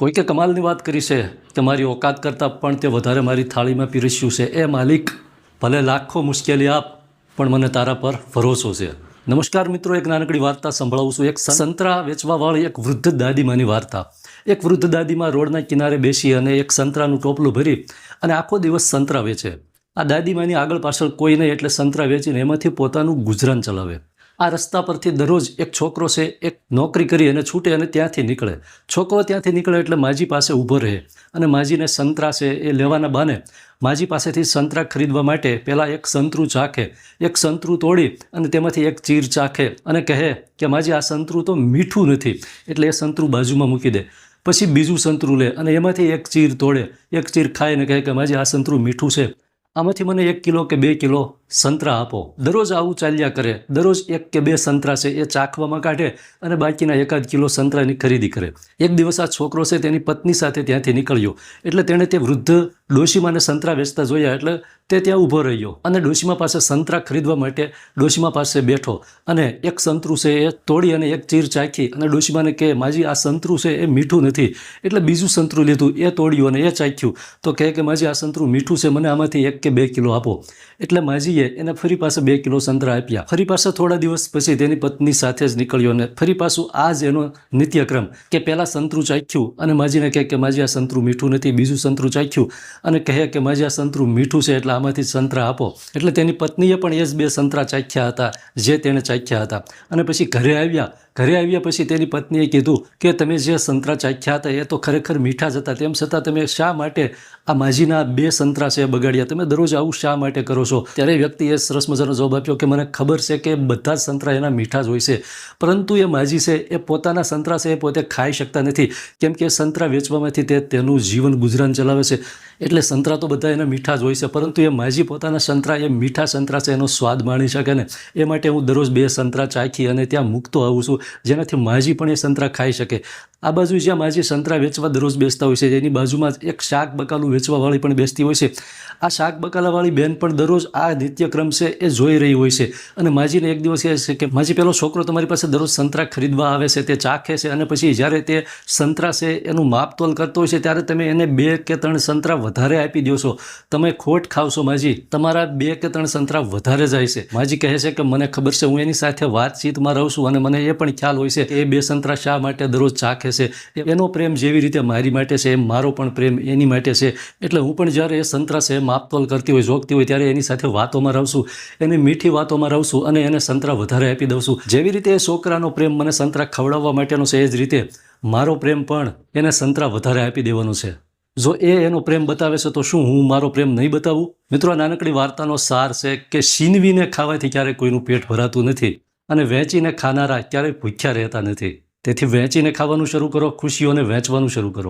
કોઈકે કમાલની વાત કરી છે કે મારી ઓકાત કરતાં પણ તે વધારે મારી થાળીમાં પીરસ્યું છે. એ માલિક ભલે લાખો મુશ્કેલી આપ પણ મને તારા પર ભરોસો છે. નમસ્કાર મિત્રો, એક નાનકડી વાર્તા સંભળાવું છું. એક સંતરા વેચવાવાળી એક વૃદ્ધ દાદીમાની વાર્તા. એક વૃદ્ધ દાદીમાં રોડના કિનારે બેસી અને એક સંતરાનું ટોપલું ભરી અને આખો દિવસ સંતરા વેચે. આ દાદીમાની આગળ પાછળ કોઈ નહીં એટલે સંતરા વેચીને એમાંથી પોતાનું ગુજરાન ચલાવે. આ રસ્તા પરથી દરરોજ એક છોકરો છે એક નોકરી કરી અને છૂટે અને ત્યાંથી નીકળે. છોકરો ત્યાંથી નીકળે એટલે માજી પાસે ઊભો રહે અને માજીને સંતરા છે એ લેવાના બહાને માજી પાસેથી સંતરા ખરીદવા માટે પહેલાં એક સંતરું ચાખે. એક સંતરું તોડી અને તેમાંથી એક ચીર ચાખે અને કહે કે માજી, આ સંતરું તો મીઠું નથી, એટલે એ સંતરું બાજુમાં મૂકી દે. પછી બીજું સંતરું લે અને એમાંથી એક ચીર તોડે, એક ચીર ખાઈને કહે કે માજી, આ સંતરું મીઠું છે, આમાંથી મને 1 કિલો કે 2 કિલો સંતરા આપો. દરરોજ આવું ચાલ્યા કરે. દરરોજ 1 કે 2 સંતરા છે એ ચાખવામાં કાઢે અને બાકીના 1 કિલો સંતરાની ખરીદી કરે. એક દિવસ આ છોકરો છે તેની પત્ની સાથે ત્યાંથી નીકળ્યો એટલે તેણે તે વૃદ્ધ ડોશીમાને સંતરા વેચતા જોયા એટલે તે ત્યાં ઊભો રહ્યો અને ડોશીમા પાસે સંતરા ખરીદવા માટે ડોશીમા પાસે બેઠો અને એક સંતરું છે એ તોડી અને એક ચીર ચાખી અને ડોશીમાને કહે, માજી, આ સંતરું છે એ મીઠું નથી. એટલે બીજું સંતરું લીધું, એ તોડ્યું અને એ ચાખ્યું તો કહે કે માજી, આ સંતરું મીઠું છે, મને આમાંથી 1 કે 2 કિલો આપો. એટલે માજીએ એને ફરી પાસે 2 કિલો સંતરા આપ્યા. ફરી પાછા થોડા દિવસ પછી તેની પત્ની સાથે જ નીકળ્યો અને ફરી પાછું આ જ એનો નિત્યક્રમ કે પહેલાં સંતરું ચાખ્યું અને માજીને કહે કે માજી, આ સંતરું મીઠું નથી. બીજું સંતરું ચાખ્યું અને કહે કે માજી, આ સંતરું મીઠું છે, એટલે આમાંથી સંતરા આપો. એટલે તેની પત્નીએ પણ એ જ 2 સંતરા ચાખ્યા હતા જે તેણે ચાખ્યા હતા. અને પછી ઘરે આવ્યા પછી તેની પત્નીએ કીધું કે તમે જે સંતરા ચાખ્યા હતા એ તો ખરેખર મીઠા જ હતા, તેમ છતાં તમે શા માટે આ માજીના 2 સંતરા છે બગાડ્યા? તમે દરરોજ આવું શા માટે કરો છો? ત્યારે વ્યક્તિએ સરસ મજાનો જવાબ આપ્યો કે મને ખબર છે કે બધા જ સંતરા એના મીઠા જ હોય છે, પરંતુ એ માજી છે એ પોતાના સંતરા છે એ પોતે ખાઈ શકતા નથી, કેમ કે સંતરા વેચવામાંથી તે તેનું જીવન ગુજરાન ચલાવે છે. એટલે સંતરા તો બધા એના મીઠા જ હોય છે, પરંતુ એ માજી પોતાના સંતરા એ મીઠા સંતરા છે એનો સ્વાદ માણી શકે ને, એ માટે હું દરરોજ 2 સંતરા ચાખી અને ત્યાં મૂકતો આવું છું, જેનાથી માજી પણ એ સંતરા ખાઈ શકે. આ બાજુ જ્યાં માજી સંતરા વેચવા દરરોજ બેસતા હોય છે એની બાજુમાં જ એક શાક બકાલું વેચવાવાળી પણ બેસતી હોય છે. આ શાક બકાલાવાળી બેન પણ દરરોજ આ નિત્યક્રમ છે એ જોઈ રહી હોય છે અને માજીને એક દિવસ કહે છે કે માજી, પેલો છોકરો તમારી પાસે દરરોજ સંતરા ખરીદવા આવે છે, તે ચાખે છે અને પછી જ્યારે તે સંતરા છે એનું માપતોલ કરતો હોય છે ત્યારે તમે એને 2 કે 3 સંતરા વધારે આપી દો છો. તમે ખોટ ખાવશો માજી, તમારા 2 કે 3 સંતરા વધારે જાય છે. માજી કહે છે કે મને ખબર છે, હું એની સાથે વાતચીતમાં રહું છું અને મને એ પણ ખ્યાલ હોય છે કે એ 2 સંતરા શા માટે દરરોજ ચાખે છે. એનો પ્રેમ જેવી રીતે મારી માટે છે એમ મારો પણ પ્રેમ એની માટે છે. એટલે હું પણ જ્યારે એ સંતરા છે માપતોલ કરતી હોય, જોગતી હોય ત્યારે એની સાથે વાતોમાં રહું છું, એની મીઠી વાતોમાં રહું છું અને એને સંતરા વધારે આપી દઉં છું. જેવી રીતે એ છોકરાનો પ્રેમ મને સંતરા ખવડાવવા માટેનો છે, એ જ રીતે મારો પ્રેમ પણ એને સંતરા વધારે આપી દેવાનો છે. જો એ એનો પ્રેમ બતાવે છે તો શું હું મારો પ્રેમ નહીં બતાવું? મિત્રો, આ નાનકડી વાર્તાનો સાર છે કે છીનવીને ખાવાથી ક્યારેય કોઈનું પેટ ભરાતું નથી અને વહેંચીને ખાનારા ક્યારેય ભૂખ્યા રહેતા નથી. તેથી વહેંચીને ખાવાનું શરૂ કરો, ખુશીઓને વહેંચવાનું શરૂ કરો.